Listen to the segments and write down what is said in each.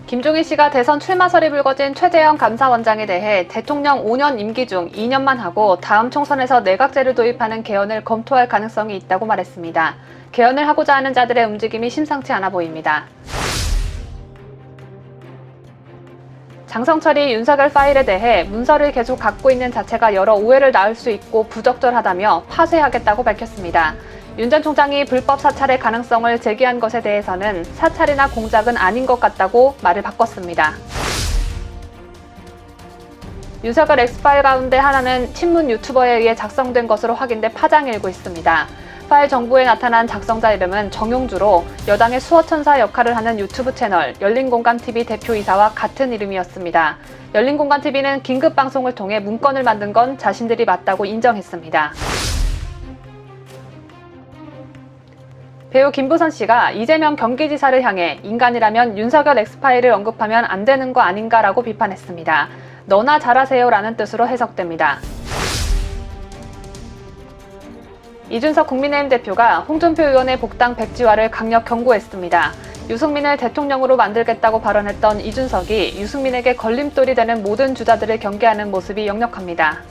김종인 씨가 대선 출마설이 불거진 최재형 감사원장에 대해 대통령 5년 임기 중 2년만 하고 다음 총선에서 내각제를 도입하는 개헌을 검토할 가능성이 있다고 말했습니다. 개헌을 하고자 하는 자들의 움직임이 심상치 않아 보입니다. 장성철이 윤석열 파일에 대해 문서를 계속 갖고 있는 자체가 여러 오해를 낳을 수 있고 부적절하다며 파쇄하겠다고 밝혔습니다. 윤 전 총장이 불법 사찰의 가능성을 제기한 것에 대해서는 사찰이나 공작은 아닌 것 같다고 말을 바꿨습니다. 윤석열 엑스파일 가운데 하나는 친문 유튜버에 의해 작성된 것으로 확인돼 파장이 일고 있습니다. 파일 정보에 나타난 작성자 이름은 정용주로 여당의 수호천사 역할을 하는 유튜브 채널 열린공감TV 대표이사와 같은 이름이었습니다. 열린공감TV는 긴급방송을 통해 문건을 만든 건 자신들이 맞다고 인정했습니다. 배우 김부선 씨가 이재명 경기지사를 향해 인간이라면 윤석열 엑스파일을 언급하면 안 되는 거 아닌가라고 비판했습니다. 너나 잘하세요라는 뜻으로 해석됩니다. 이준석 국민의힘 대표가 홍준표 의원의 복당 백지화를 강력 경고했습니다. 유승민을 대통령으로 만들겠다고 발언했던 이준석이 유승민에게 걸림돌이 되는 모든 주자들을 경계하는 모습이 역력합니다.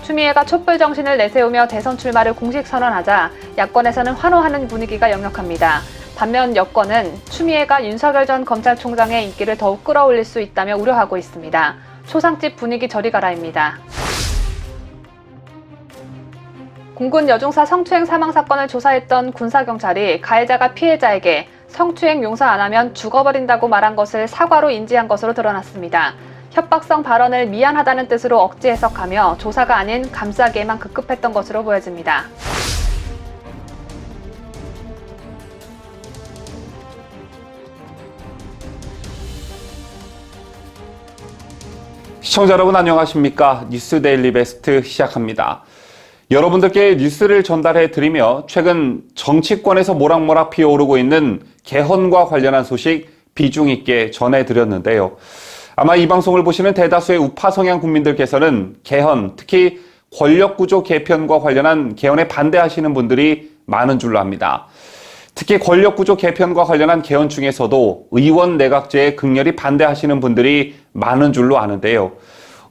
추미애가 촛불 정신을 내세우며 대선 출마를 공식 선언하자 야권에서는 환호하는 분위기가 역력합니다. 반면 여권은 추미애가 윤석열 전 검찰총장의 인기를 더욱 끌어올릴 수 있다며 우려하고 있습니다. 초상집 분위기 저리 가라입니다. 공군 여중사 성추행 사망 사건을 조사했던 군사경찰이 가해자가 피해자에게 성추행 용서 안 하면 죽어버린다고 말한 것을 사과로 인지한 것으로 드러났습니다. 협박성 발언을 미안하다는 뜻으로 억지 해석하며 조사가 아닌 감싸기에만 급급했던 것으로 보여집니다. 시청자 여러분 안녕하십니까? 뉴스데일리 베스트 시작합니다. 여러분들께 뉴스를 전달해 드리며 최근 정치권에서 모락모락 피어오르고 있는 개헌과 관련한 소식 비중 있게 전해 드렸는데요. 아마 이 방송을 보시는 대다수의 우파 성향 국민들께서는 개헌, 특히 권력구조 개편과 관련한 개헌에 반대하시는 분들이 많은 줄로 압니다. 특히 권력구조 개편과 관련한 개헌 중에서도 의원 내각제에 극렬히 반대하시는 분들이 많은 줄로 아는데요.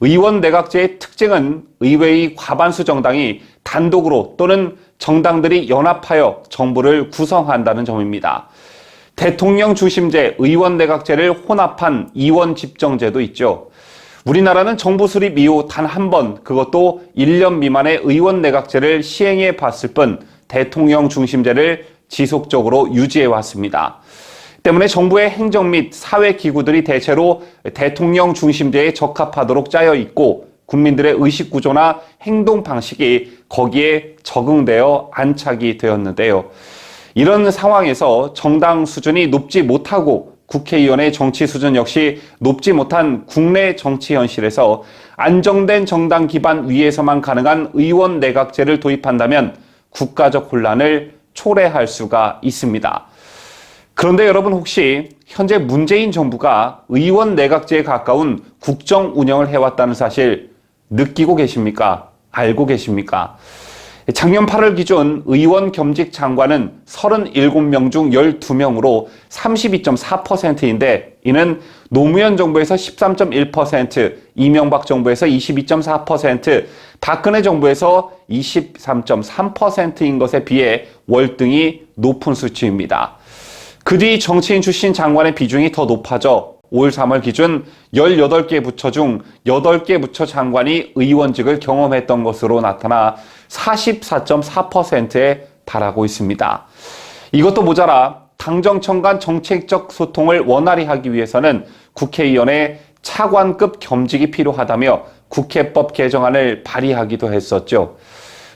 의원 내각제의 특징은 의회의 과반수 정당이 단독으로 또는 정당들이 연합하여 정부를 구성한다는 점입니다. 대통령 중심제, 의원 내각제를 혼합한 이원 집정제도 있죠. 우리나라는 정부 수립 이후 단 한 번, 그것도 1년 미만의 의원 내각제를 시행해 봤을 뿐 대통령 중심제를 지속적으로 유지해 왔습니다. 때문에 정부의 행정 및 사회 기구들이 대체로 대통령 중심제에 적합하도록 짜여 있고 국민들의 의식 구조나 행동 방식이 거기에 적응되어 안착이 되었는데요. 이런 상황에서 정당 수준이 높지 못하고 국회의원의 정치 수준 역시 높지 못한 국내 정치 현실에서 안정된 정당 기반 위에서만 가능한 의원 내각제를 도입한다면 국가적 혼란을 초래할 수가 있습니다. 그런데 여러분 혹시 현재 문재인 정부가 의원 내각제에 가까운 국정 운영을 해왔다는 사실 느끼고 계십니까? 알고 계십니까? 작년 8월 기준 의원 겸직 장관은 37명 중 12명으로 32.4%인데 이는 노무현 정부에서 13.1%, 이명박 정부에서 22.4%, 박근혜 정부에서 23.3%인 것에 비해 월등히 높은 수치입니다. 그 뒤 정치인 출신 장관의 비중이 더 높아져 올 3월 기준 18개 부처 중 8개 부처 장관이 의원직을 경험했던 것으로 나타나 44.4%에 달하고 있습니다. 이것도 모자라 당정청 간 정책적 소통을 원활히 하기 위해서는 국회의원의 차관급 겸직이 필요하다며 국회법 개정안을 발의하기도 했었죠.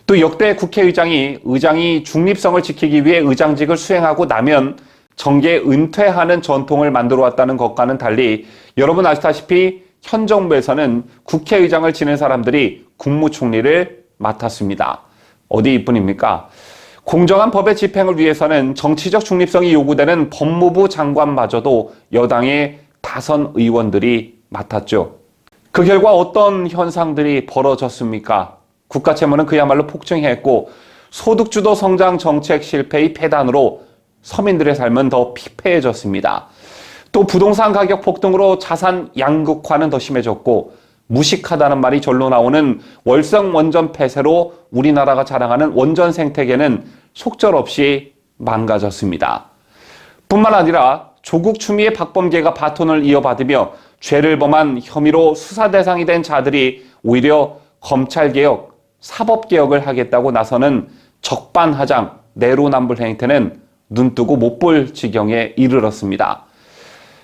또 역대 국회의장이 의장이 중립성을 지키기 위해 의장직을 수행하고 나면 정계 은퇴하는 전통을 만들어 왔다는 것과는 달리 여러분 아시다시피 현 정부에서는 국회의장을 지낸 사람들이 국무총리를 맡았습니다. 어디 이뿐입니까? 공정한 법의 집행을 위해서는 정치적 중립성이 요구되는 법무부 장관마저도 여당의 다선 의원들이 맡았죠. 그 결과 어떤 현상들이 벌어졌습니까? 국가 채무는 그야말로 폭증했고 소득주도 성장 정책 실패의 폐단으로 서민들의 삶은 더 피폐해졌습니다. 또 부동산 가격 폭등으로 자산 양극화는 더 심해졌고 무식하다는 말이 절로 나오는 월성 원전 폐쇄로 우리나라가 자랑하는 원전 생태계는 속절없이 망가졌습니다. 뿐만 아니라 조국 추미애 박범계가 바톤을 이어받으며 죄를 범한 혐의로 수사 대상이 된 자들이 오히려 검찰개혁, 사법개혁을 하겠다고 나서는 적반하장, 내로남불 행태는 눈뜨고 못 볼 지경에 이르렀습니다.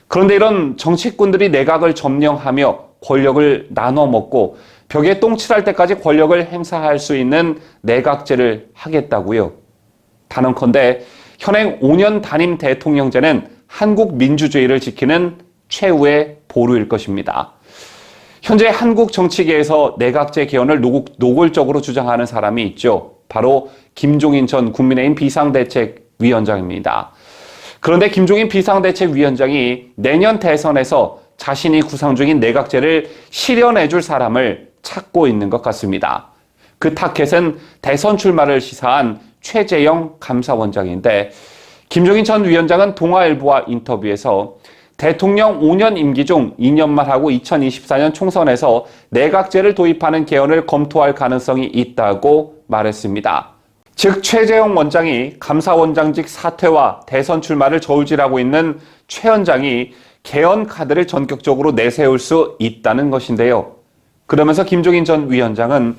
그런데 이런 정치꾼들이 내각을 점령하며 권력을 나눠 먹고 벽에 똥칠할 때까지 권력을 행사할 수 있는 내각제를 하겠다고요. 단언컨대 현행 5년 단임 대통령제는 한국 민주주의를 지키는 최후의 보루일 것입니다. 현재 한국 정치계에서 내각제 개헌을 노골적으로 주장하는 사람이 있죠. 바로 김종인 전 국민의힘 비상대책위원장입니다. 그런데 김종인 비상대책위원장이 내년 대선에서 자신이 구상 중인 내각제를 실현해 줄 사람을 찾고 있는 것 같습니다. 그 타켓은 대선 출마를 시사한 최재형 감사원장인데 김종인 전 위원장은 동아일보와 인터뷰에서 대통령 5년 임기 중 2년만 하고 2024년 총선에서 내각제를 도입하는 개헌을 검토할 가능성이 있다고 말했습니다. 즉 최재형 원장이 감사원장직 사퇴와 대선 출마를 저울질하고 있는 최 원장이 개헌 카드를 전격적으로 내세울 수 있다는 것인데요. 그러면서 김종인 전 위원장은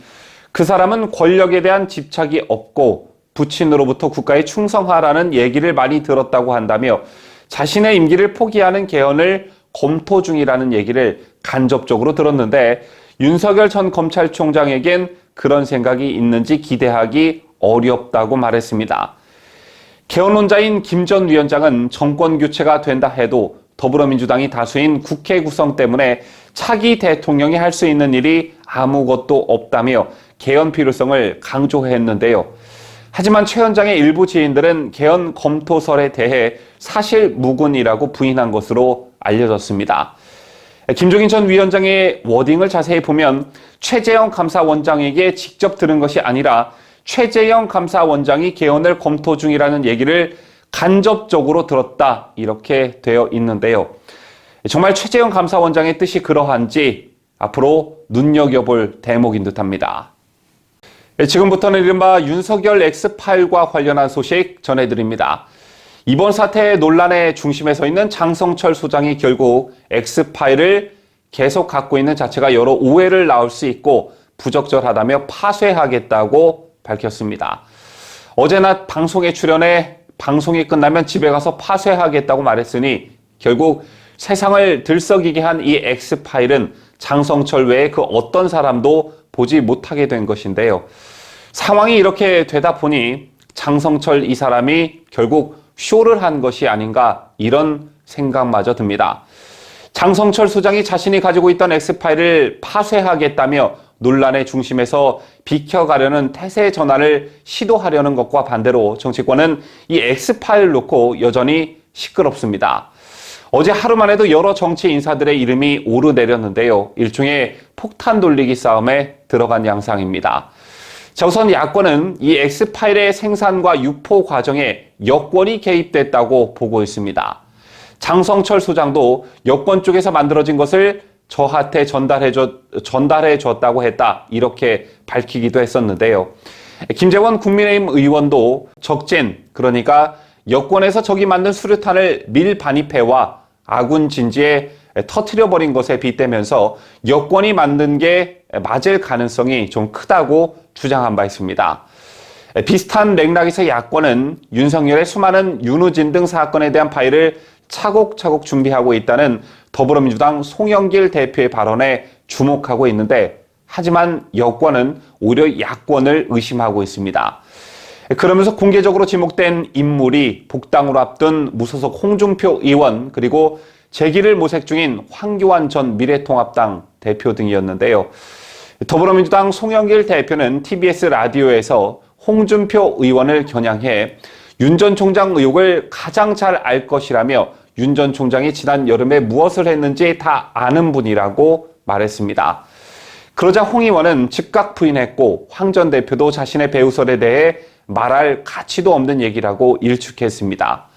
그 사람은 권력에 대한 집착이 없고 부친으로부터 국가에 충성하라는 얘기를 많이 들었다고 한다며 자신의 임기를 포기하는 개헌을 검토 중이라는 얘기를 간접적으로 들었는데 윤석열 전 검찰총장에겐 그런 생각이 있는지 기대하기 어렵다고 말했습니다. 개헌론자인 김 전 위원장은 정권 교체가 된다 해도 더불어민주당이 다수인 국회 구성 때문에 차기 대통령이 할 수 있는 일이 아무것도 없다며 개헌 필요성을 강조했는데요. 하지만 최 원장의 일부 지인들은 개헌 검토설에 대해 사실 무근이라고 부인한 것으로 알려졌습니다. 김종인 전 위원장의 워딩을 자세히 보면 최재형 감사원장에게 직접 들은 것이 아니라 최재형 감사원장이 개헌을 검토 중이라는 얘기를 간접적으로 들었다 이렇게 되어 있는데요. 정말 최재형 감사원장의 뜻이 그러한지 앞으로 눈여겨볼 대목인 듯합니다. 지금부터는 이른바 윤석열 X파일과 관련한 소식 전해드립니다. 이번 사태의 논란의 중심에 서 있는 장성철 소장이 결국 X파일을 계속 갖고 있는 자체가 여러 오해를 낳을 수 있고 부적절하다며 파쇄하겠다고 밝혔습니다. 어제 낮 방송에 출연해 방송이 끝나면 집에 가서 파쇄하겠다고 말했으니 결국 세상을 들썩이게 한 이 X파일은 장성철 외에 그 어떤 사람도 보지 못하게 된 것인데요. 상황이 이렇게 되다 보니 장성철 이 사람이 결국 쇼를 한 것이 아닌가 이런 생각마저 듭니다. 장성철 소장이 자신이 가지고 있던 X파일을 파쇄하겠다며 논란의 중심에서 비켜가려는 태세 전환을 시도하려는 것과 반대로 정치권은 이 X파일 놓고 여전히 시끄럽습니다. 어제 하루만 해도 여러 정치 인사들의 이름이 오르내렸는데요. 일종의 폭탄 돌리기 싸움에 들어간 양상입니다. 자, 우선 야권은 이 X파일의 생산과 유포 과정에 여권이 개입됐다고 보고 있습니다. 장성철 소장도 여권 쪽에서 만들어진 것을 저한테 전달해 줬다고 했다 이렇게 밝히기도 했었는데요. 김재원 국민의힘 의원도 적진, 그러니까 여권에서 적이 만든 수류탄을 밀반입해와 아군 진지에 터트려버린 것에 빗대면서 여권이 만든 게 맞을 가능성이 좀 크다고 주장한 바 있습니다. 비슷한 맥락에서 야권은 윤석열의 수많은 윤우진 등 사건에 대한 파일을 차곡차곡 준비하고 있다는 더불어민주당 송영길 대표의 발언에 주목하고 있는데 하지만 여권은 오히려 야권을 의심하고 있습니다. 그러면서 공개적으로 지목된 인물이 복당으로 앞둔 무소속 홍준표 의원 그리고 재기를 모색 중인 황교안 전 미래통합당 대표 등이었는데요. 더불어민주당 송영길 대표는 TBS 라디오에서 홍준표 의원을 겨냥해 윤 전 총장 의혹을 가장 잘 알 것이라며 윤 전 총장이 지난 여름에 무엇을 했는지 다 아는 분이라고 말했습니다. 그러자 홍 의원은 즉각 부인했고 황 전 대표도 자신의 배우설에 대해 말할 가치도 없는 얘기라고 일축했습니다.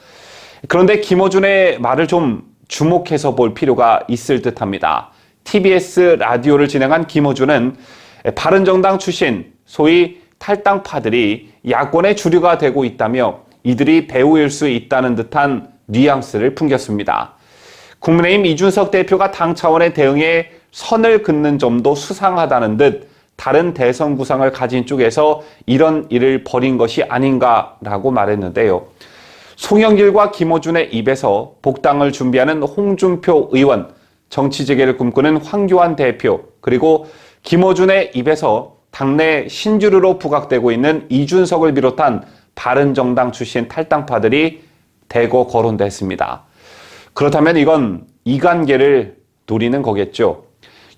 그런데 김어준의 말을 좀 주목해서 볼 필요가 있을 듯합니다. TBS 라디오를 진행한 김어준은 바른정당 출신 소위 탈당파들이 야권의 주류가 되고 있다며 이들이 배우일 수 있다는 듯한 뉘앙스를 풍겼습니다. 국민의힘 이준석 대표가 당 차원의 대응에 선을 긋는 점도 수상하다는 듯 다른 대선 구상을 가진 쪽에서 이런 일을 벌인 것이 아닌가라고 말했는데요. 송영길과 김어준의 입에서 복당을 준비하는 홍준표 의원, 정치 재개를 꿈꾸는 황교안 대표, 그리고 김어준의 입에서 당내 신주류로 부각되고 있는 이준석을 비롯한 바른정당 출신 탈당파들이 대거 거론됐습니다. 그렇다면 이건 이관계를 노리는 거겠죠.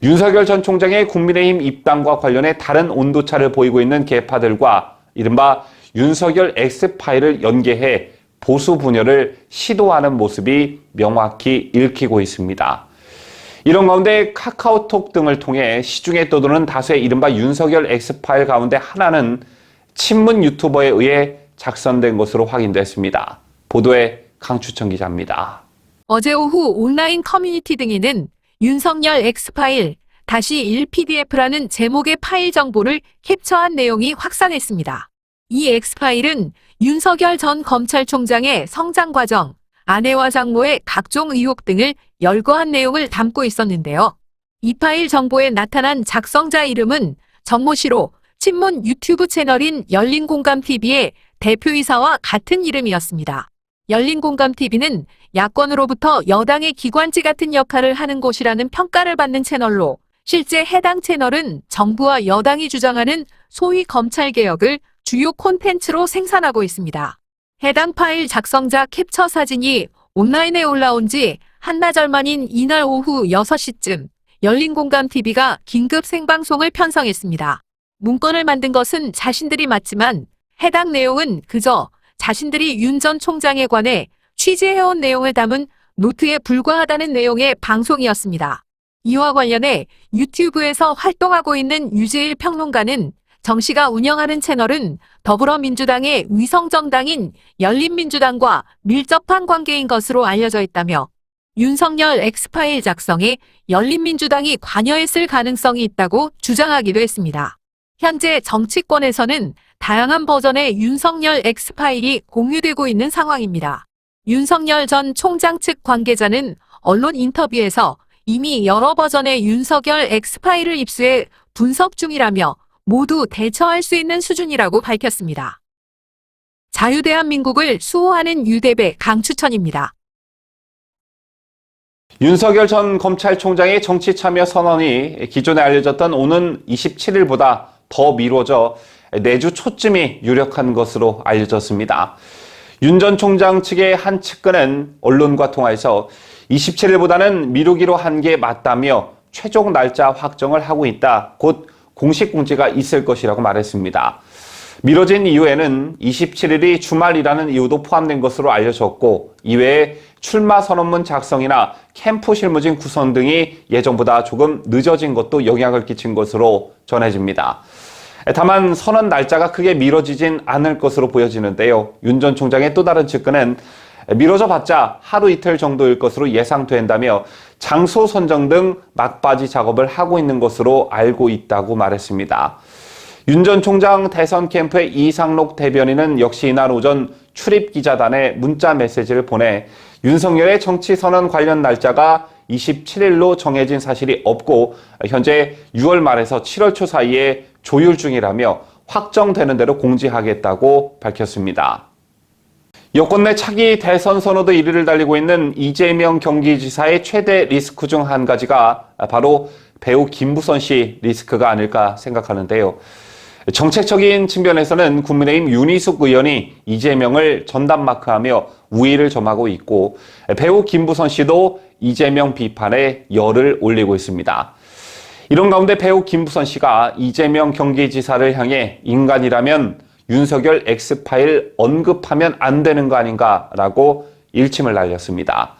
윤석열 전 총장의 국민의힘 입당과 관련해 다른 온도차를 보이고 있는 계파들과 이른바 윤석열 X파일을 연계해 보수 분열을 시도하는 모습이 명확히 읽히고 있습니다. 이런 가운데 카카오톡 등을 통해 시중에 떠도는 다수의 이른바 윤석열 X파일 가운데 하나는 친문 유튜버에 의해 작성된 것으로 확인됐습니다. 보도에 강추천 기자입니다. 어제 오후 온라인 커뮤니티 등에는 윤석열 X파일 -1pdf라는 제목의 파일 정보를 캡처한 내용이 확산했습니다. 이 X파일은 윤석열 전 검찰총장의 성장 과정, 아내와 장모의 각종 의혹 등을 열거한 내용을 담고 있었는데요. 이 파일 정보에 나타난 작성자 이름은 정모 씨로 친문 유튜브 채널인 열린공감TV의 대표이사와 같은 이름이었습니다. 열린공감TV는 야권으로부터 여당의 기관지 같은 역할을 하는 곳이라는 평가를 받는 채널로 실제 해당 채널은 정부와 여당이 주장하는 소위 검찰개혁을 주요 콘텐츠로 생산하고 있습니다. 해당 파일 작성자 캡처 사진이 온라인에 올라온 지 한나절 만인 이날 오후 6시쯤 열린공감TV가 긴급 생방송을 편성했습니다. 문건을 만든 것은 자신들이 맞지만 해당 내용은 그저 자신들이 윤 전 총장에 관해 취재해온 내용을 담은 노트에 불과하다는 내용의 방송이었습니다. 이와 관련해 유튜브에서 활동하고 있는 유재일 평론가는 정 씨가 운영하는 채널은 더불어민주당의 위성정당인 열린민주당과 밀접한 관계인 것으로 알려져 있다며 윤석열 X파일 작성에 열린민주당이 관여했을 가능성이 있다고 주장하기도 했습니다. 현재 정치권에서는 다양한 버전의 윤석열 X파일이 공유되고 있는 상황입니다. 윤석열 전 총장 측 관계자는 언론 인터뷰에서 이미 여러 버전의 윤석열 X파일을 입수해 분석 중이라며 모두 대처할 수 있는 수준이라고 밝혔습니다. 자유대한민국을 수호하는 유대배 강추천입니다. 윤석열 전 검찰총장의 정치 참여 선언이 기존에 알려졌던 오는 27일보다 더 미뤄져 내주 초쯤이 유력한 것으로 알려졌습니다. 윤 전 총장 측의 한 측근은 언론과 통화에서 27일보다는 미루기로 한 게 맞다며 최종 날짜 확정을 하고 있다. 곧 공식 공지가 있을 것이라고 말했습니다. 미뤄진 이유에는 27일이 주말이라는 이유도 포함된 것으로 알려졌고 이외에 출마 선언문 작성이나 캠프 실무진 구성 등이 예정보다 조금 늦어진 것도 영향을 끼친 것으로 전해집니다. 다만 선언 날짜가 크게 미뤄지진 않을 것으로 보여지는데요. 윤 전 총장의 또 다른 측근은 미뤄져 봤자 하루 이틀 정도일 것으로 예상된다며 장소 선정 등 막바지 작업을 하고 있는 것으로 알고 있다고 말했습니다. 윤 전 총장 대선 캠프의 이상록 대변인은 역시 이날 오전 출입기자단에 문자 메시지를 보내 윤석열의 정치선언 관련 날짜가 27일로 정해진 사실이 없고 현재 6월 말에서 7월 초 사이에 조율 중이라며 확정되는 대로 공지하겠다고 밝혔습니다. 여권 내 차기 대선 선호도 1위를 달리고 있는 이재명 경기지사의 최대 리스크 중 한 가지가 바로 배우 김부선 씨 리스크가 아닐까 생각하는데요. 정책적인 측면에서는 국민의힘 윤희숙 의원이 이재명을 전담마크하며 우위를 점하고 있고 배우 김부선 씨도 이재명 비판에 열을 올리고 있습니다. 이런 가운데 배우 김부선 씨가 이재명 경기지사를 향해 인간이라면 윤석열 X파일 언급하면 안 되는 거 아닌가라고 일침을 날렸습니다.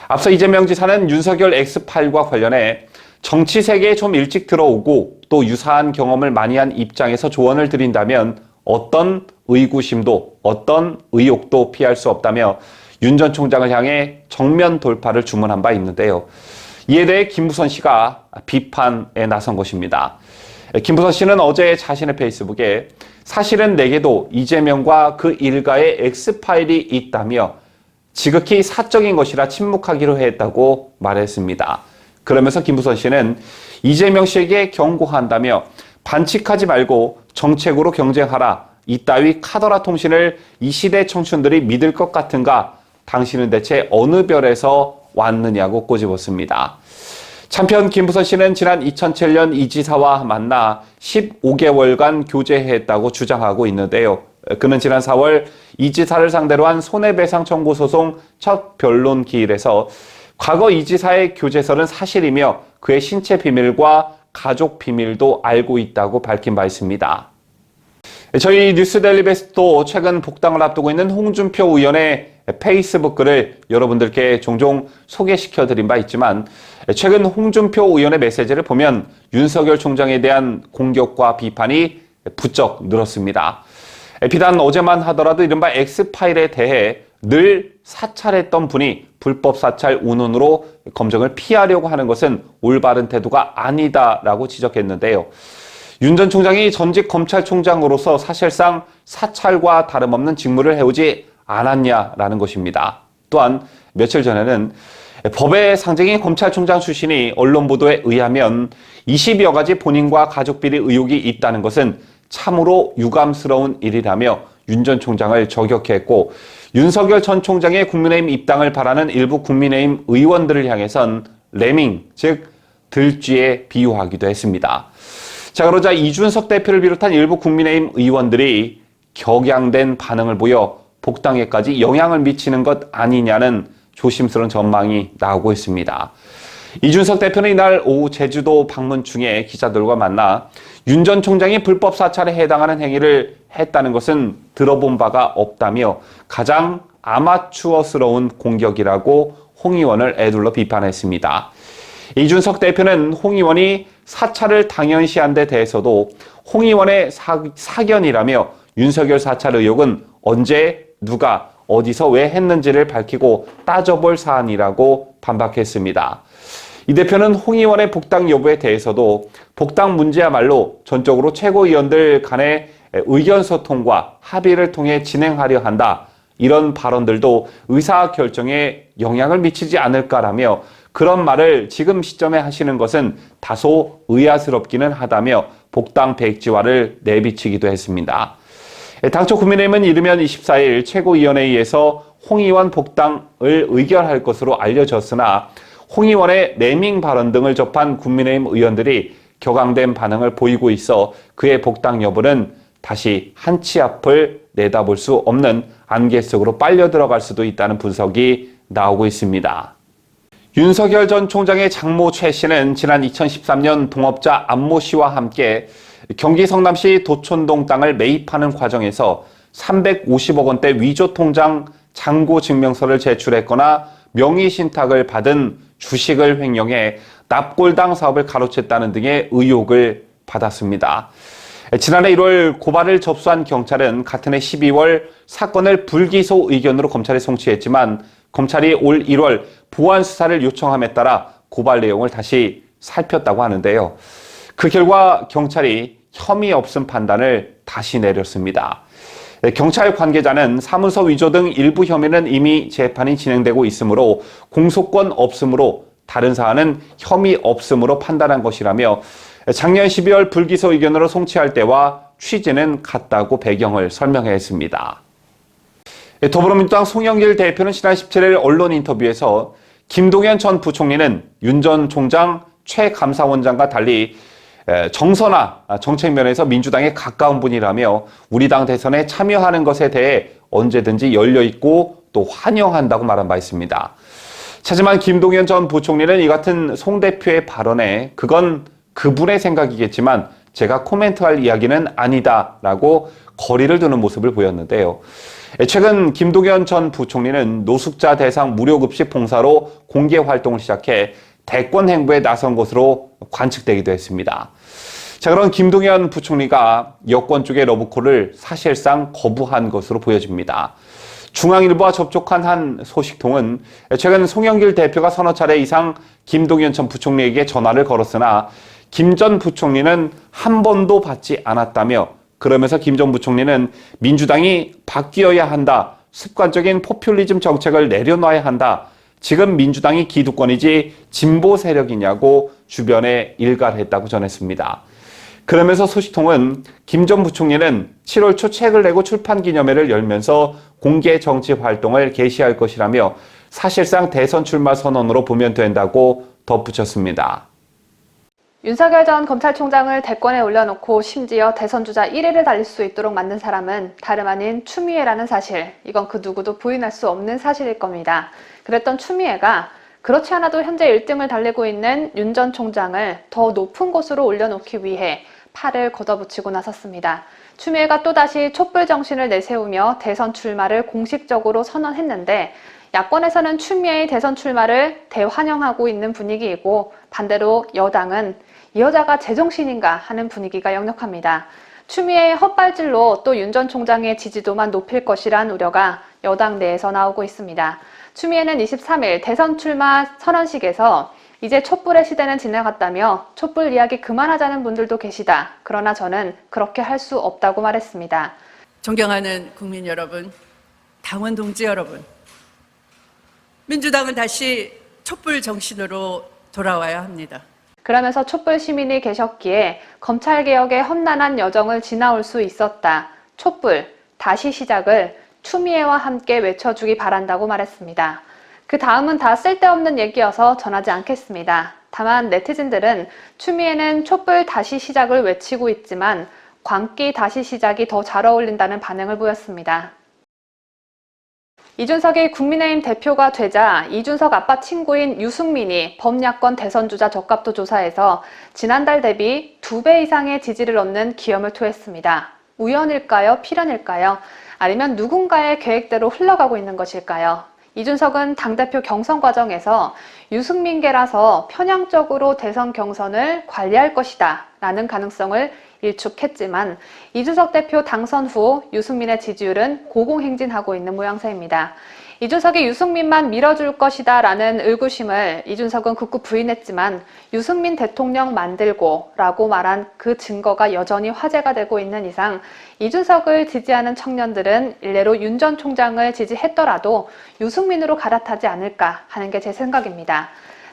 앞서 이재명 지사는 윤석열 X파일과 관련해 정치 세계에 좀 일찍 들어오고 또 유사한 경험을 많이 한 입장에서 조언을 드린다면 어떤 의구심도 어떤 의혹도 피할 수 없다며 윤 전 총장을 향해 정면 돌파를 주문한 바 있는데요. 이에 대해 김부선 씨가 비판에 나선 것입니다. 김부선 씨는 어제 자신의 페이스북에 사실은 내게도 이재명과 그 일가의 엑스파일이 있다며 지극히 사적인 것이라 침묵하기로 했다고 말했습니다. 그러면서 김부선 씨는 이재명 씨에게 경고한다며 반칙하지 말고 정책으로 경쟁하라. 이따위 카더라 통신을 이 시대 청춘들이 믿을 것 같은가? 당신은 대체 어느 별에서 왔느냐고 꼬집었습니다. 한편 김부선 씨는 지난 2007년 이 지사와 만나 15개월간 교제했다고 주장하고 있는데요. 그는 지난 4월 이 지사를 상대로 한 손해배상 청구 소송 첫 변론 기일에서 과거 이 지사의 교제설은 사실이며 그의 신체 비밀과 가족 비밀도 알고 있다고 밝힌 바 있습니다. 저희 뉴스데일리 베스트도 최근 복당을 앞두고 있는 홍준표 의원의 페이스북 글을 여러분들께 종종 소개시켜 드린 바 있지만 최근 홍준표 의원의 메시지를 보면 윤석열 총장에 대한 공격과 비판이 부쩍 늘었습니다. 비단 어제만 하더라도 이른바 엑스파일에 대해 늘 사찰했던 분이 불법 사찰 운운으로 검증을 피하려고 하는 것은 올바른 태도가 아니다라고 지적했는데요. 윤 전 총장이 전직 검찰총장으로서 사실상 사찰과 다름없는 직무를 해오지 않았냐라는 것입니다. 또한 며칠 전에는 법의 상징인 검찰총장 출신이 언론 보도에 의하면 20여 가지 본인과 가족 비리 의혹이 있다는 것은 참으로 유감스러운 일이라며 윤 전 총장을 저격했고 윤석열 전 총장의 국민의힘 입당을 바라는 일부 국민의힘 의원들을 향해선 레밍, 즉 들쥐에 비유하기도 했습니다. 자, 그러자 이준석 대표를 비롯한 일부 국민의힘 의원들이 격양된 반응을 보여 복당에까지 영향을 미치는 것 아니냐는 조심스러운 전망이 나오고 있습니다. 이준석 대표는 이날 오후 제주도 방문 중에 기자들과 만나 윤 전 총장이 불법 사찰에 해당하는 행위를 했다는 것은 들어본 바가 없다며 가장 아마추어스러운 공격이라고 홍 의원을 애둘러 비판했습니다. 이준석 대표는 홍 의원이 사찰을 당연시한 데 대해서도 홍 의원의 사견이라며 윤석열 사찰 의혹은 언제 누가 어디서 왜 했는지를 밝히고 따져볼 사안이라고 반박했습니다. 이 대표는 홍 의원의 복당 여부에 대해서도 복당 문제야말로 전적으로 최고위원들 간의 의견소통과 합의를 통해 진행하려 한다. 이런 발언들도 의사결정에 영향을 미치지 않을까라며 그런 말을 지금 시점에 하시는 것은 다소 의아스럽기는 하다며 복당 백지화를 내비치기도 했습니다. 당초 국민의힘은 이르면 24일 최고위원회의에서 홍 의원 복당을 의결할 것으로 알려졌으나 홍 의원의 네밍 발언 등을 접한 국민의힘 의원들이 격앙된 반응을 보이고 있어 그의 복당 여부는 다시 한 치 앞을 내다볼 수 없는 안개 속으로 빨려 들어갈 수도 있다는 분석이 나오고 있습니다. 윤석열 전 총장의 장모 최 씨는 지난 2013년 동업자 안모 씨와 함께 경기 성남시 도촌동 땅을 매입하는 과정에서 350억 원대 위조 통장 잔고 증명서를 제출했거나 명의 신탁을 받은 주식을 횡령해 납골당 사업을 가로챘다는 등의 의혹을 받았습니다. 지난해 1월 고발을 접수한 경찰은 같은 해 12월 사건을 불기소 의견으로 검찰에 송치했지만 검찰이 올 1월 보완 수사를 요청함에 따라 고발 내용을 다시 살폈다고 하는데요. 그 결과 경찰이 혐의 없음 판단을 다시 내렸습니다. 경찰 관계자는 사문서 위조 등 일부 혐의는 이미 재판이 진행되고 있으므로 공소권 없음으로 다른 사안은 혐의 없음으로 판단한 것이라며 작년 12월 불기소 의견으로 송치할 때와 취지는 같다고 배경을 설명했습니다. 더불어민주당 송영길 대표는 지난 17일 언론 인터뷰에서 김동연 전 부총리는 윤 전 총장 최 감사원장과 달리 정서나 정책 면에서 민주당에 가까운 분이라며 우리 당 대선에 참여하는 것에 대해 언제든지 열려있고 또 환영한다고 말한 바 있습니다. 하지만 김동연 전 부총리는 이 같은 송 대표의 발언에 그건 그분의 생각이겠지만 제가 코멘트할 이야기는 아니다라고 거리를 두는 모습을 보였는데요. 최근 김동연 전 부총리는 노숙자 대상 무료급식 봉사로 공개 활동을 시작해 대권 행보에 나선 것으로 관측되기도 했습니다. 자, 그런 김동연 부총리가 여권 쪽의 러브콜을 사실상 거부한 것으로 보여집니다. 중앙일보와 접촉한 한 소식통은 최근 송영길 대표가 서너 차례 이상 김동연 전 부총리에게 전화를 걸었으나 김 전 부총리는 한 번도 받지 않았다며, 그러면서 김 전 부총리는 민주당이 바뀌어야 한다, 습관적인 포퓰리즘 정책을 내려놔야 한다, 지금 민주당이 기득권이지 진보 세력이냐고 주변에 일갈했다고 전했습니다. 그러면서 소식통은 김 전 부총리는 7월 초 책을 내고 출판 기념회를 열면서 공개 정치 활동을 개시할 것이라며 사실상 대선 출마 선언으로 보면 된다고 덧붙였습니다. 윤석열 전 검찰총장을 대권에 올려놓고 심지어 대선 주자 1위를 달릴 수 있도록 만든 사람은 다름 아닌 추미애라는 사실, 이건 그 누구도 부인할 수 없는 사실일 겁니다. 그랬던 추미애가 그렇지 않아도 현재 1등을 달리고 있는 윤 전 총장을 더 높은 곳으로 올려놓기 위해 팔을 걷어붙이고 나섰습니다. 추미애가 또다시 촛불 정신을 내세우며 대선 출마를 공식적으로 선언했는데, 야권에서는 추미애의 대선 출마를 대환영하고 있는 분위기이고, 반대로 여당은 이 여자가 제정신인가 하는 분위기가 역력합니다. 추미애의 헛발질로 또 윤 전 총장의 지지도만 높일 것이란 우려가 여당 내에서 나오고 있습니다. 추미애는 23일 대선 출마 선언식에서 이제 촛불의 시대는 지나갔다며 촛불 이야기 그만하자는 분들도 계시다, 그러나 저는 그렇게 할 수 없다고 말했습니다. 존경하는 국민 여러분, 당원 동지 여러분, 민주당은 다시 촛불 정신으로 돌아와야 합니다. 그러면서 촛불 시민이 계셨기에 검찰개혁의 험난한 여정을 지나올 수 있었다, 촛불 다시 시작을 추미애와 함께 외쳐주기 바란다고 말했습니다. 그 다음은 다 쓸데없는 얘기여서 전하지 않겠습니다. 다만 네티즌들은 추미애는 촛불 다시 시작을 외치고 있지만 광기 다시 시작이 더 잘 어울린다는 반응을 보였습니다. 이준석이 국민의힘 대표가 되자 이준석 아빠 친구인 유승민이 범야권 대선주자 적합도 조사에서 지난달 대비 2배 이상의 지지를 얻는 기염을 토했습니다. 우연일까요? 필연일까요? 아니면 누군가의 계획대로 흘러가고 있는 것일까요? 이준석은 당대표 경선 과정에서 유승민계라서 편향적으로 대선 경선을 관리할 것이다 라는 가능성을 일축했지만, 이준석 대표 당선 후 유승민의 지지율은 고공행진하고 있는 모양새입니다. 이준석이 유승민만 밀어줄 것이다 라는 의구심을 이준석은 극구 부인했지만, 유승민 대통령 만들고 라고 말한 그 증거가 여전히 화제가 되고 있는 이상 이준석을 지지하는 청년들은 일례로 윤 전 총장을 지지했더라도 유승민으로 갈아타지 않을까 하는 게 제 생각입니다.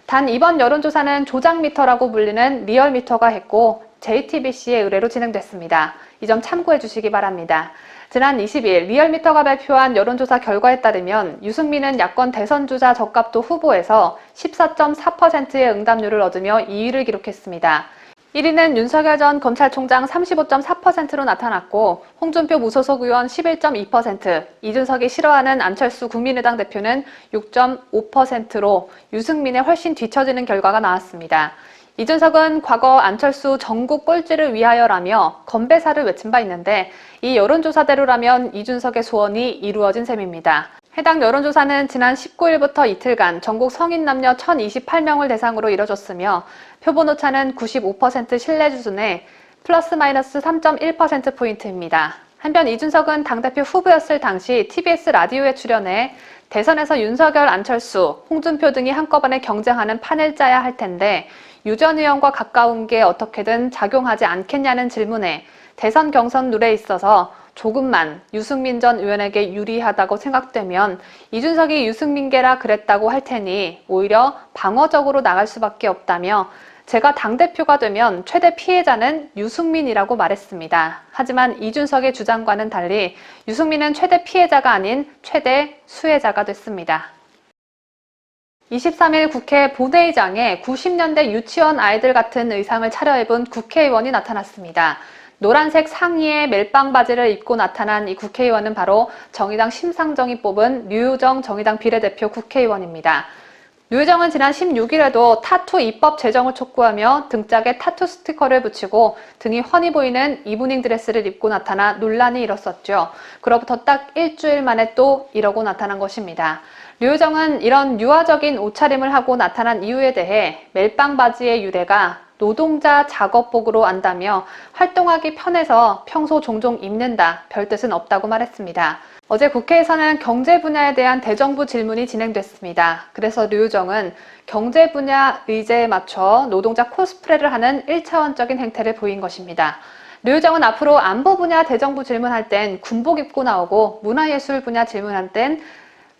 단 이번 여론조사는 조작미터라고 불리는 리얼미터가 했고 JTBC의 의뢰로 진행됐습니다. 이 점 참고해 주시기 바랍니다. 지난 20일 리얼미터가 발표한 여론조사 결과에 따르면 유승민은 야권 대선주자 적합도 후보에서 14.4%의 응답률을 얻으며 2위를 기록했습니다. 1위는 윤석열 전 검찰총장 35.4%로 나타났고, 홍준표 무소속 의원 11.2%, 이준석이 싫어하는 안철수 국민의당 대표는 6.5%로 유승민에 훨씬 뒤처지는 결과가 나왔습니다. 이준석은 과거 안철수 전국 꼴찌를 위하여라며 건배사를 외친 바 있는데, 이 여론조사대로라면 이준석의 소원이 이루어진 셈입니다. 해당 여론조사는 지난 19일부터 이틀간 전국 성인 남녀 1028명을 대상으로 이뤄졌으며 표본 오차는 95% 신뢰 수준에 플러스 마이너스 3.1%포인트입니다. 한편 이준석은 당대표 후보였을 당시 TBS 라디오에 출연해 대선에서 윤석열, 안철수, 홍준표 등이 한꺼번에 경쟁하는 판을 짜야 할 텐데 유 전 의원과 가까운 게 어떻게든 작용하지 않겠냐는 질문에 대선 경선 룰에 있어서 조금만 유승민 전 의원에게 유리하다고 생각되면 이준석이 유승민계라 그랬다고 할 테니 오히려 방어적으로 나갈 수밖에 없다며, 제가 당대표가 되면 최대 피해자는 유승민이라고 말했습니다. 하지만 이준석의 주장과는 달리 유승민은 최대 피해자가 아닌 최대 수혜자가 됐습니다. 23일 국회 본회의장에 90년대 유치원 아이들 같은 의상을 차려입은 국회의원이 나타났습니다. 노란색 상의에 멜빵 바지를 입고 나타난 이 국회의원은 바로 정의당 심상정이 뽑은 류호정 정의당 비례대표 국회의원입니다. 류호정은 지난 16일에도 타투 입법 제정을 촉구하며 등짝에 타투 스티커를 붙이고 등이 훤히 보이는 이브닝 드레스를 입고 나타나 논란이 일었었죠. 그로부터 딱 일주일 만에 또 이러고 나타난 것입니다. 류호정은 이런 유아적인 옷차림을 하고 나타난 이유에 대해 멜빵 바지의 유래가 노동자 작업복으로 안다며 활동하기 편해서 평소 종종 입는다, 별 뜻은 없다고 말했습니다. 어제 국회에서는 경제 분야에 대한 대정부 질문이 진행됐습니다. 그래서 류정은 경제 분야 의제에 맞춰 노동자 코스프레를 하는 1차원적인 행태를 보인 것입니다. 류정은 앞으로 안보 분야 대정부 질문할 땐 군복 입고 나오고 문화예술 분야 질문할 땐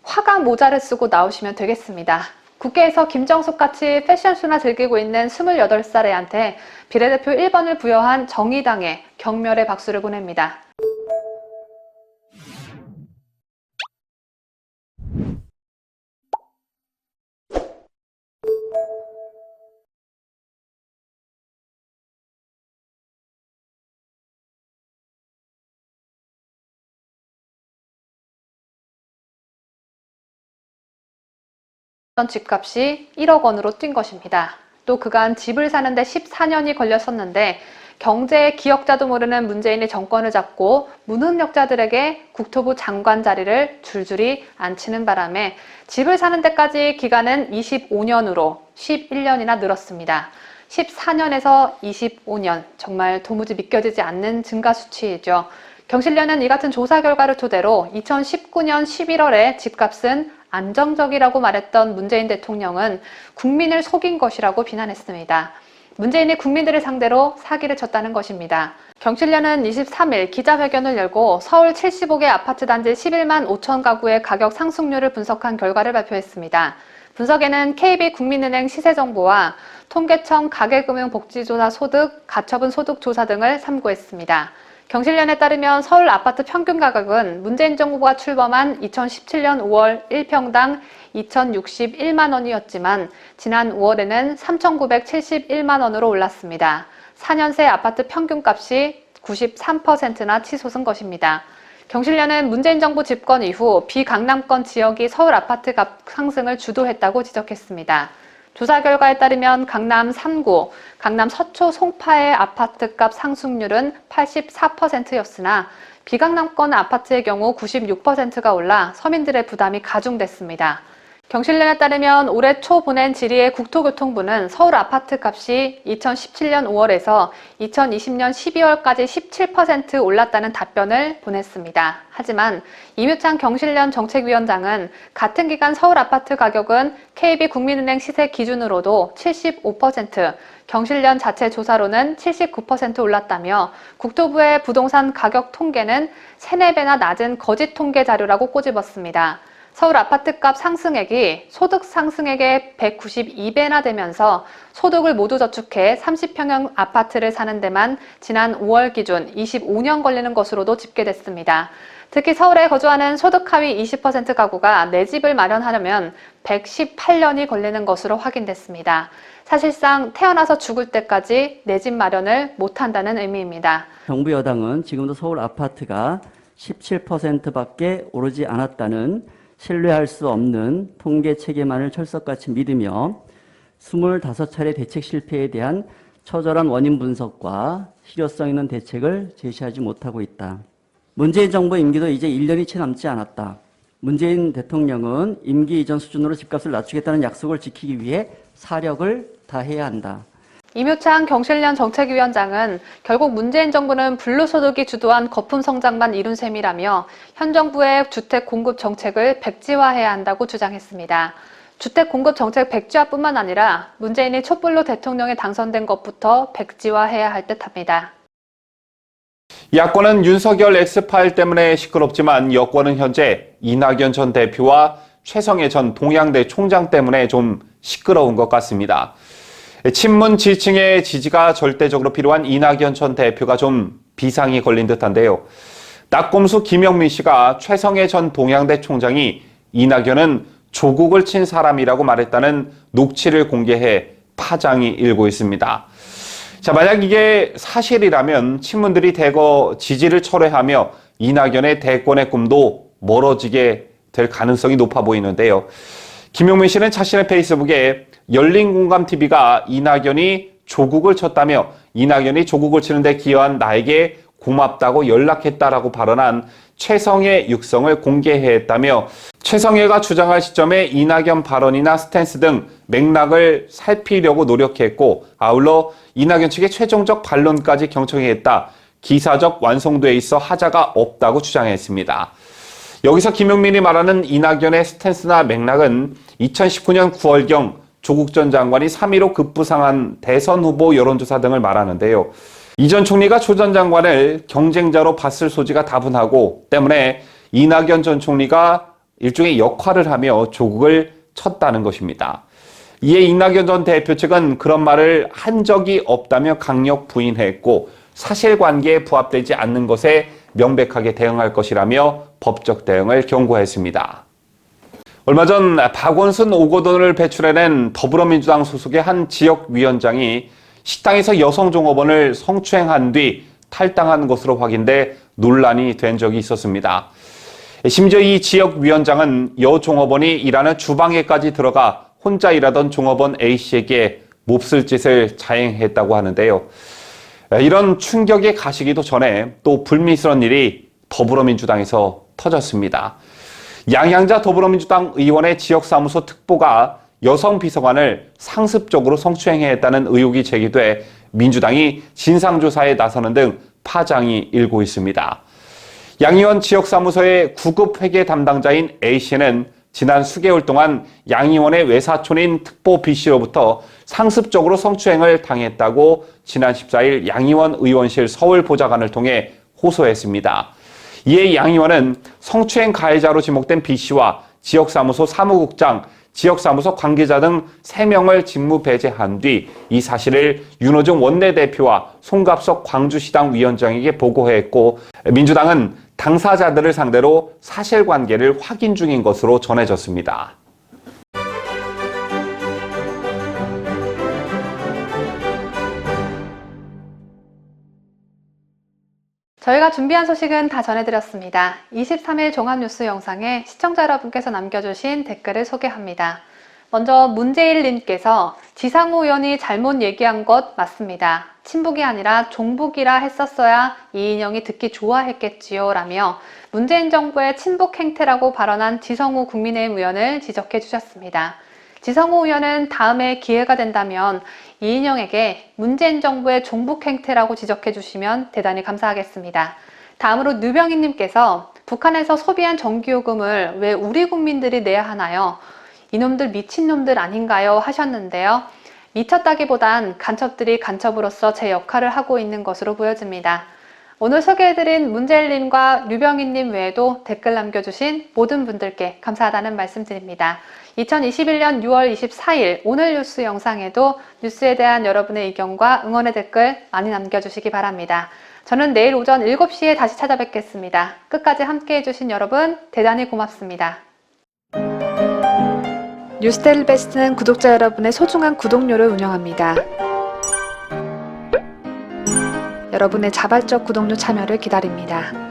화강 모자를 쓰고 나오시면 되겠습니다. 국회에서 김정숙 같이 패션쇼나 즐기고 있는 28살 애한테 비례대표 1번을 부여한 정의당에 경멸의 박수를 보냅니다. 집값이 1억 원으로 뛴 것입니다. 또 그간 집을 사는데 14년이 걸렸었는데 경제의 기역자도 모르는 문재인이 정권을 잡고 무능력자들에게 국토부 장관 자리를 줄줄이 안치는 바람에 집을 사는 데까지 기간은 25년으로 11년이나 늘었습니다. 14년에서 25년, 정말 도무지 믿겨지지 않는 증가 수치이죠. 경실련은 이 같은 조사 결과를 토대로 2019년 11월에 집값은 안정적이라고 말했던 문재인 대통령은 국민을 속인 것이라고 비난했습니다. 문재인이 국민들을 상대로 사기를 쳤다는 것입니다. 경실련은 23일 기자회견을 열고 서울 75개 아파트 단지 11만 5천 가구의 가격 상승률을 분석한 결과를 발표했습니다. 분석에는 KB국민은행 시세정보와 통계청 가계금융복지조사 소득, 가처분 소득조사 등을 참고했습니다. 경실련에 따르면 서울 아파트 평균 가격은 문재인 정부가 출범한 2017년 5월 1평당 2,061만 원이었지만 지난 5월에는 3,971만 원으로 올랐습니다. 4년 새 아파트 평균값이 93%나 치솟은 것입니다. 경실련은 문재인 정부 집권 이후 비강남권 지역이 서울 아파트 값 상승을 주도했다고 지적했습니다. 조사 결과에 따르면 강남 3구, 강남 서초 송파의 아파트값 상승률은 84%였으나 비강남권 아파트의 경우 96%가 올라 서민들의 부담이 가중됐습니다. 경실련에 따르면 올해 초 보낸 질의의 국토교통부는 서울 아파트 값이 2017년 5월에서 2020년 12월까지 17% 올랐다는 답변을 보냈습니다. 하지만 이뮤창 경실련 정책위원장은 같은 기간 서울 아파트 가격은 KB국민은행 시세 기준으로도 75%, 경실련 자체 조사로는 79% 올랐다며 국토부의 부동산 가격 통계는 3, 4배나 낮은 거짓 통계 자료라고 꼬집었습니다. 서울 아파트값 상승액이 소득 상승액의 192배나 되면서 소득을 모두 저축해 30평형 아파트를 사는 데만 지난 5월 기준 25년 걸리는 것으로도 집계됐습니다. 특히 서울에 거주하는 소득 하위 20% 가구가 내 집을 마련하려면 118년이 걸리는 것으로 확인됐습니다. 사실상 태어나서 죽을 때까지 내 집 마련을 못한다는 의미입니다. 정부 여당은 지금도 서울 아파트가 17%밖에 오르지 않았다는 신뢰할 수 없는 통계 체계만을 철석같이 믿으며 25차례 대책 실패에 대한 처절한 원인 분석과 실효성 있는 대책을 제시하지 못하고 있다. 문재인 정부 임기도 이제 1년이 채 남지 않았다. 문재인 대통령은 임기 이전 수준으로 집값을 낮추겠다는 약속을 지키기 위해 사력을 다해야 한다. 이뮤창 경실련 정책위원장은 결국 문재인 정부는 불로소득이 주도한 거품 성장만 이룬 셈이라며 현 정부의 주택 공급 정책을 백지화해야 한다고 주장했습니다. 주택 공급 정책 백지화뿐만 아니라 문재인이 촛불로 대통령에 당선된 것부터 백지화해야 할 듯합니다. 야권은 윤석열 엑스파일 때문에 시끄럽지만 여권은 현재 이낙연 전 대표와 최성해 전 동양대 총장 때문에 좀 시끄러운 것 같습니다. 친문 지층의 지지가 절대적으로 필요한 이낙연 전 대표가 좀 비상이 걸린 듯한데요. 낙곰수 김영민 씨가 최성해 전 동양대 총장이 이낙연은 조국을 친 사람이라고 말했다는 녹취를 공개해 파장이 일고 있습니다. 자, 만약 이게 사실이라면 친문들이 대거 지지를 철회하며 이낙연의 대권의 꿈도 멀어지게 될 가능성이 높아 보이는데요. 김용민 씨는 자신의 페이스북에 열린공감TV가 이낙연이 조국을 쳤다며 이낙연이 조국을 치는데 기여한 나에게 고맙다고 연락했다라고 발언한 최성해 육성을 공개했다며 최성해가 주장할 시점에 이낙연 발언이나 스탠스 등 맥락을 살피려고 노력했고 아울러 이낙연 측의 최종적 반론까지 경청했다. 기사적 완성도에 있어 하자가 없다고 주장했습니다. 여기서 김용민이 말하는 이낙연의 스탠스나 맥락은 2019년 9월경 조국 전 장관이 3위로 급부상한 대선 후보 여론조사 등을 말하는데요. 이 전 총리가 조 전 장관을 경쟁자로 봤을 소지가 다분하고 때문에 이낙연 전 총리가 일종의 역할을 하며 조국을 쳤다는 것입니다. 이에 이낙연 전 대표 측은 그런 말을 한 적이 없다며 강력 부인했고 사실관계에 부합되지 않는 것에 명백하게 대응할 것이라며 법적 대응을 경고했습니다. 얼마 전 박원순 오거돈을 배출해낸 더불어민주당 소속의 한 지역위원장이 식당에서 여성 종업원을 성추행한 뒤 탈당한 것으로 확인돼 논란이 된 적이 있었습니다. 심지어 이 지역위원장은 여 종업원이 일하는 주방에까지 들어가 혼자 일하던 종업원 A씨에게 몹쓸 짓을 자행했다고 하는데요. 이런 충격이 가시기도 전에 또 불미스러운 일이 더불어민주당에서 터졌습니다. 양양자 더불어민주당 의원의 지역사무소 특보가 여성 비서관을 상습적으로 성추행했다는 의혹이 제기돼 민주당이 진상조사에 나서는 등 파장이 일고 있습니다. 양 의원 지역사무소의 구급 회계 담당자인 A씨는 지난 수개월 동안 양 의원의 외사촌인 특보 B씨로부터 상습적으로 성추행을 당했다고 지난 14일 양 의원 의원실 서울보좌관을 통해 호소했습니다. 이에 양 의원은 성추행 가해자로 지목된 B씨와 지역사무소 사무국장, 지역사무소 관계자 등 3명을 직무 배제한 뒤 이 사실을 윤호중 원내대표와 송갑석 광주시당 위원장에게 보고했고 민주당은 당사자들을 상대로 사실관계를 확인 중인 것으로 전해졌습니다. 저희가 준비한 소식은 다 전해드렸습니다. 23일 종합뉴스 영상에 시청자 여러분께서 남겨주신 댓글을 소개합니다. 먼저 문재일님께서 지상호 의원이 잘못 얘기한 것 맞습니다. 친북이 아니라 종북이라 했었어야 이인영이 듣기 좋아했겠지요 라며 문재인 정부의 친북 행태라고 발언한 지성우 국민의힘 의원을 지적해 주셨습니다. 지성우 의원은 다음에 기회가 된다면 이인영에게 문재인 정부의 종북 행태라고 지적해 주시면 대단히 감사하겠습니다. 다음으로 누병희님께서 북한에서 소비한 전기요금을 왜 우리 국민들이 내야 하나요? 이놈들 미친놈들 아닌가요? 하셨는데요. 미쳤다기보단 간첩들이 간첩으로서 제 역할을 하고 있는 것으로 보여집니다. 오늘 소개해드린 문재일님과 류병희님 외에도 댓글 남겨주신 모든 분들께 감사하다는 말씀드립니다. 2021년 6월 24일 오늘 뉴스 영상에도 뉴스에 대한 여러분의 의견과 응원의 댓글 많이 남겨주시기 바랍니다. 저는 내일 오전 7시에 다시 찾아뵙겠습니다. 끝까지 함께해 주신 여러분 대단히 고맙습니다. 뉴스데일리 베스트는 구독자 여러분의 소중한 구독료를 운영합니다. 여러분의 자발적 구독료 참여를 기다립니다.